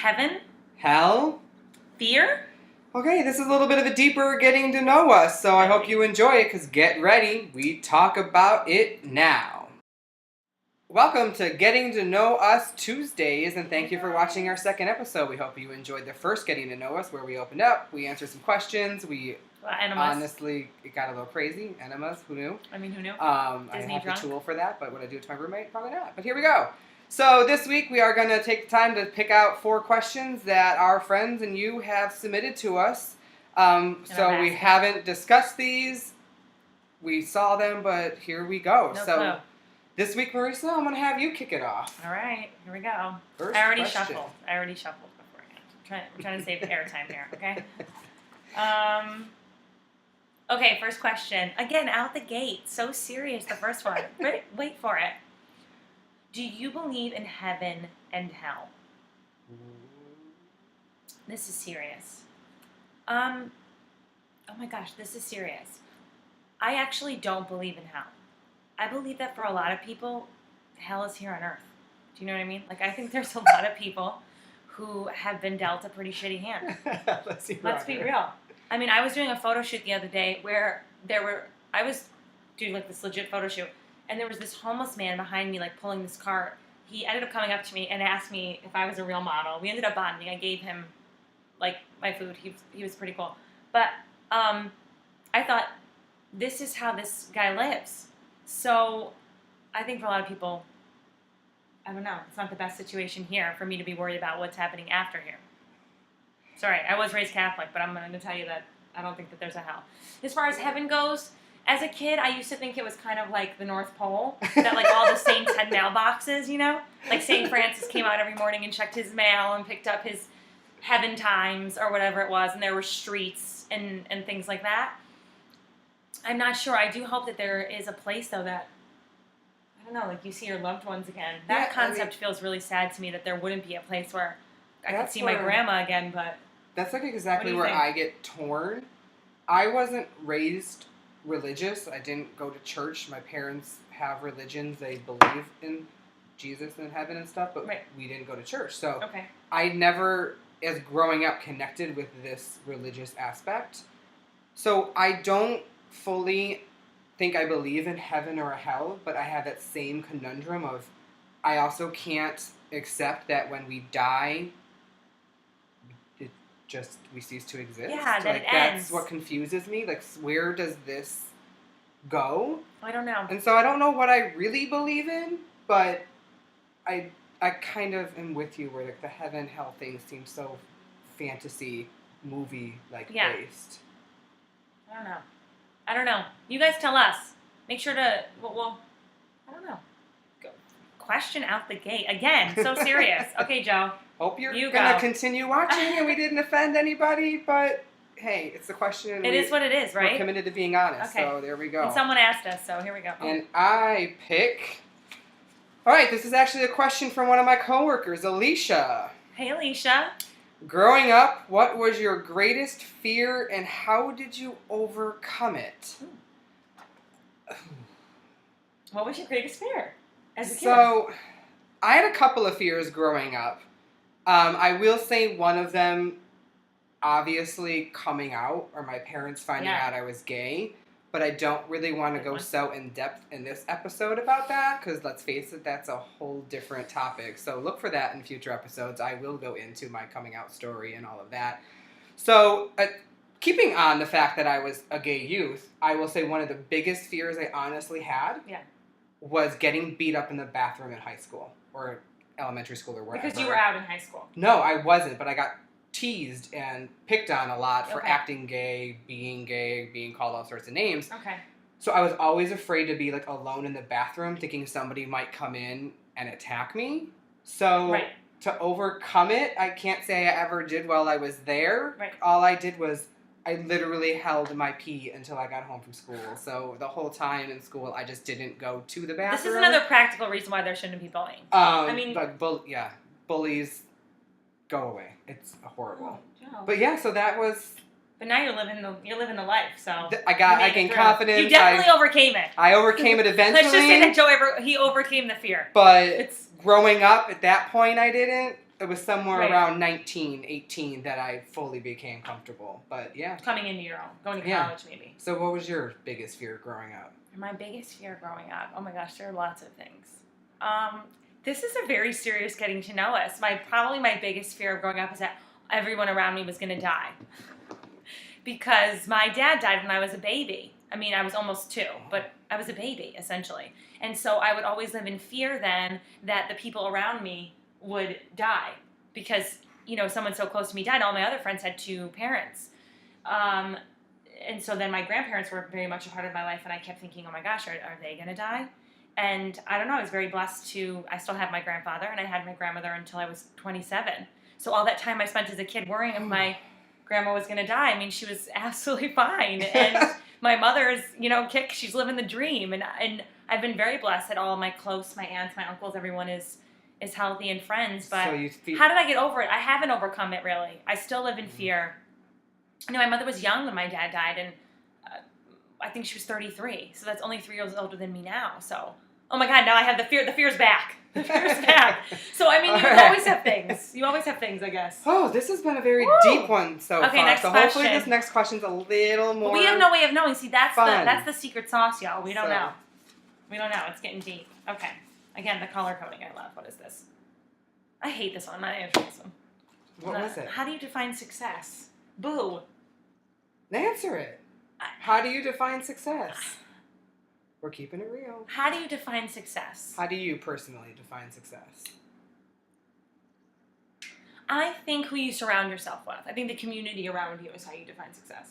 Heaven? Hell? Fear? Okay, this is a little bit of a deeper getting to know us, so I hope you enjoy it, because get ready, we talk about it now. Welcome to Getting to Know Us Tuesdays, and thank you for watching our second episode. We hope you enjoyed the first Getting to Know Us, where we opened up, we answered some questions, honestly, it got a little crazy. Enemas, who knew? I mean, who knew? I have the tool for that, but would I do it to my roommate? Probably not, but here we go. So this week we are going to take the time to pick out 4 questions that our friends and you have submitted to us. So we haven't discussed these. We saw them, but here we go. Clue. This week, Marisa, I'm going to have you kick it off. All right, here we go. First I already question. shuffled beforehand. I'm trying to save the airtime here, okay? Okay, first question. Again, out the gate. So serious, the first one. Wait for it. Do you believe in heaven and hell? This is serious. Oh my gosh, this is serious. I actually don't believe in hell. I believe that for a lot of people, hell is here on earth. Do you know what I mean? Like, I think there's a lot of people who have been dealt a pretty shitty hand. Let's be real. I mean, I was doing a photo shoot the other day where I was doing like this legit photo shoot, and there was this homeless man behind me, like pulling this cart. He ended up coming up to me and asked me if I was a real model. We ended up bonding. I gave him like my food. He was pretty cool. But I thought, this is how this guy lives. So I think for a lot of people, I don't know, it's not the best situation here for me to be worried about what's happening after here. Sorry, I was raised Catholic, but I'm going to tell you that I don't think that there's a hell. As far as heaven goes, as a kid, I used to think it was kind of like the North Pole, that like all the saints had mailboxes, you know? Like St. Francis came out every morning and checked his mail and picked up his Heaven Times or whatever it was, and there were streets and things like that. I'm not sure. I do hope that there is a place, though, that, I don't know, like you see your loved ones again. That concept feels really sad to me, that there wouldn't be a place where I could see my grandma again, but... That's like exactly where I get torn. I wasn't raised religious. I didn't go to church. My parents have religions. They believe in Jesus and heaven and stuff, but we didn't go to church. So I never, as growing up, connected with this religious aspect. So I don't fully think I believe in heaven or hell, but I have that same conundrum of I also can't accept that when we die, we cease to exist. Yeah, that it that's ends. What confuses me. Like, where does this go? I don't know. And so I don't know what I really believe in, but I kind of am with you where like the heaven hell thing seems so fantasy movie based. I don't know. You guys tell us. Make sure to well I don't know. Question out the gate again. So serious. Okay, Joe. Hope you're gonna continue watching and we didn't offend anybody, but hey, it's a question. It is what it is, right? We're committed to being honest, so there we go. And someone asked us, so here we go. And I pick... Alright, this is actually a question from one of my coworkers, Alicia. Hey, Alicia. Growing up, what was your greatest fear and how did you overcome it? What was your greatest fear as a kid? So, I had a couple of fears growing up. I will say one of them, obviously, coming out, or my parents finding out I was gay. But I don't really want to go so in-depth in this episode about that, because let's face it, that's a whole different topic. So look for that in future episodes. I will go into my coming out story and all of that. So, keeping on the fact that I was a gay youth, I will say one of the biggest fears I honestly had was getting beat up in the bathroom in high school, or elementary school, or whatever. Because you were out in high school. No, I wasn't, but I got teased and picked on a lot for acting gay, being called all sorts of names. Okay. So I was always afraid to be like alone in the bathroom, thinking somebody might come in and attack me. So to overcome it, I can't say I ever did while I was there. Right. All I did was I literally held my pee until I got home from school. So the whole time in school, I just didn't go to the bathroom. This is another practical reason why there shouldn't be bullying. I mean, like bullies, go away. It's horrible. Oh, but yeah, so that was. But now you're living the life. So I gained confidence. You definitely overcame it. I overcame it eventually. Let's just say that Joe he overcame the fear. But growing up at that point, I didn't. it was somewhere Right. around 19, 18 that I fully became comfortable. But yeah. Coming into your own, going to Yeah. college maybe. So what was your biggest fear growing up? My biggest fear growing up. Oh my gosh, there are lots of things. This is a very serious getting to know us. Probably my biggest fear of growing up is that everyone around me was going to die. Because my dad died when I was a baby. I mean, I was almost 2, but I was a baby, essentially. And so I would always live in fear then that the people around me would die. Because, someone so close to me died. All my other friends had 2 parents. And so then my grandparents were very much a part of my life, and I kept thinking, oh my gosh, are they going to die? And I don't know, I was very blessed I still have my grandfather, and I had my grandmother until I was 27. So all that time I spent as a kid worrying if my grandma was going to die. I mean, she was absolutely fine. And my mother is, she's living the dream. And I've been very blessed that all my aunts, my uncles, everyone is healthy and friends. But how did I get over it? I haven't overcome it, really. I still live in fear. My mother was young when my dad died, and I think she was 33. So that's only 3 years older than me now. So, oh my God, now I have the fear. The fear's back. The fear's back. So, I mean, you always have things. You always have things, I guess. Oh, this has been a very deep one so far. Next so question. Hopefully this next question's a little more But we have no way of knowing. See, that's fun. that's the secret sauce, y'all. We don't know. We don't know. It's getting deep. Okay. Again, the color coding I love. What is this? I hate this one. I'm not answering this one. What was it? How do you define success? Boo. Answer it. How do you define success? We're keeping it real. How do you define success? How do you personally define success? I think who you surround yourself with. I think the community around you is how you define success.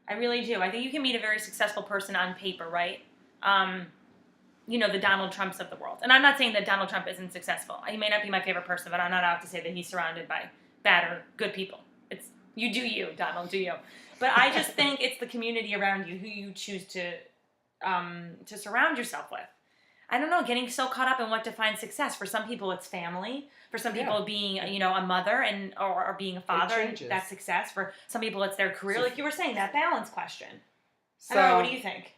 I really do. I think you can meet a very successful person on paper, right? The Donald Trumps of the world. And I'm not saying that Donald Trump isn't successful. He may not be my favorite person, but I'm not out to say that he's surrounded by bad or good people. You do you, Donald, do you. But I just think it's the community around you who you choose to surround yourself with. I don't know, getting so caught up in what defines success. For some people, it's family. For some people, being a mother or being a father, that's success. For some people, it's their career. Like you were saying, that balance question. I don't know. What do you think?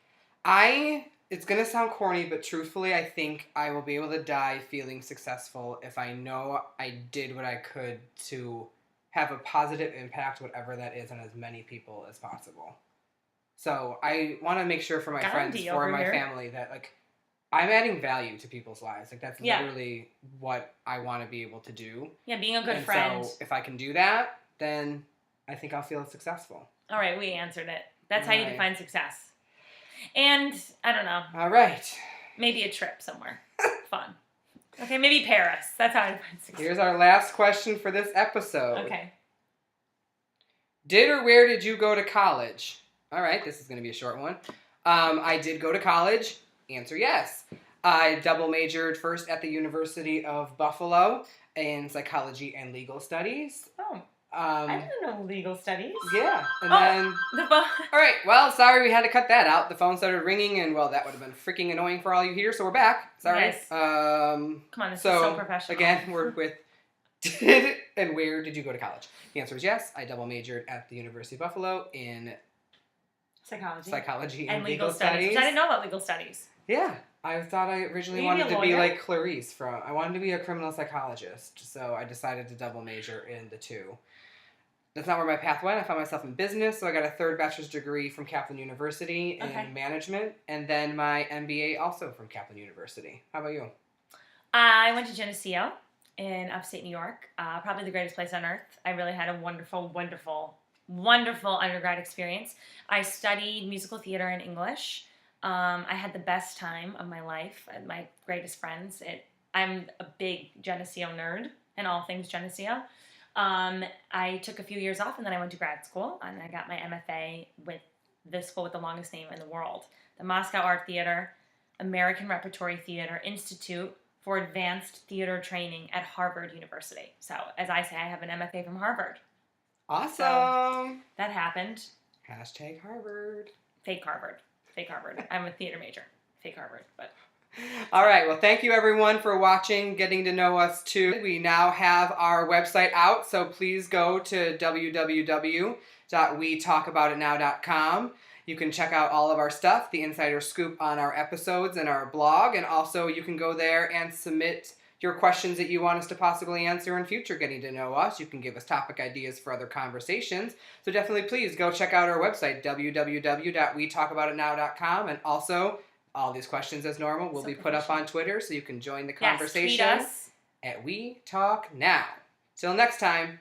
It's going to sound corny, but truthfully, I think I will be able to die feeling successful if I know I did what I could to have a positive impact, whatever that is, on as many people as possible. So I want to make sure for my friends, for my family, that I'm adding value to people's lives. That's literally what I want to be able to do. Yeah, being a good friend. So if I can do that, then I think I'll feel successful. All right, we answered it. That's how you define success. And I don't know. All right. Maybe a trip somewhere. Fun. Okay, maybe Paris. That's how I define success. Here's our last question for this episode. Okay. Did or where did you go to college? All right, this is going to be a short one. I did go to college. Answer yes. I double majored first at the University of Buffalo in psychology and legal studies. Oh. I didn't know legal studies. Yeah. And then... All right. Well, sorry we had to cut that out. The phone started ringing, and, that would have been freaking annoying for all you here, so we're back. Sorry. Yes. Come on, this is so professional. Again, we're with did and where did you go to college? The answer is yes. I double majored at the University of Buffalo in... Psychology and legal studies. I didn't know about legal studies. Yeah. I thought I originally wanted to be like Clarice I wanted to be a criminal psychologist, so I decided to double major in the 2. That's not where my path went. I found myself in business, so I got a 3rd bachelor's degree from Kaplan University in management, and then my MBA also from Kaplan University. How about you? I went to Geneseo in upstate New York, probably the greatest place on earth. I really had a wonderful, wonderful, wonderful undergrad experience. I studied musical theater and English. I had the best time of my life and my greatest friends. I'm a big Geneseo nerd and all things Geneseo. I took a few years off, and then I went to grad school, and I got my MFA with the school with the longest name in the world, the Moscow Art Theater, American Repertory Theater Institute for Advanced Theater Training at Harvard University. So, as I say, I have an MFA from Harvard. Awesome. So, that happened. Hashtag Harvard. Fake Harvard. Fake Harvard. I'm a theater major. Fake Harvard, but... All right. Well, thank you everyone for watching, getting to know us too. We now have our website out, so please go to www.wetalkaboutitnow.com. You can check out all of our stuff, the insider scoop on our episodes and our blog, and also you can go there and submit your questions that you want us to possibly answer in future getting to know us. You can give us topic ideas for other conversations. So definitely please go check out our website, www.wetalkaboutitnow.com. And also, all these questions as normal will be put up on Twitter so you can join the conversation Yes, tweet us. at We Talk Now. Till next time.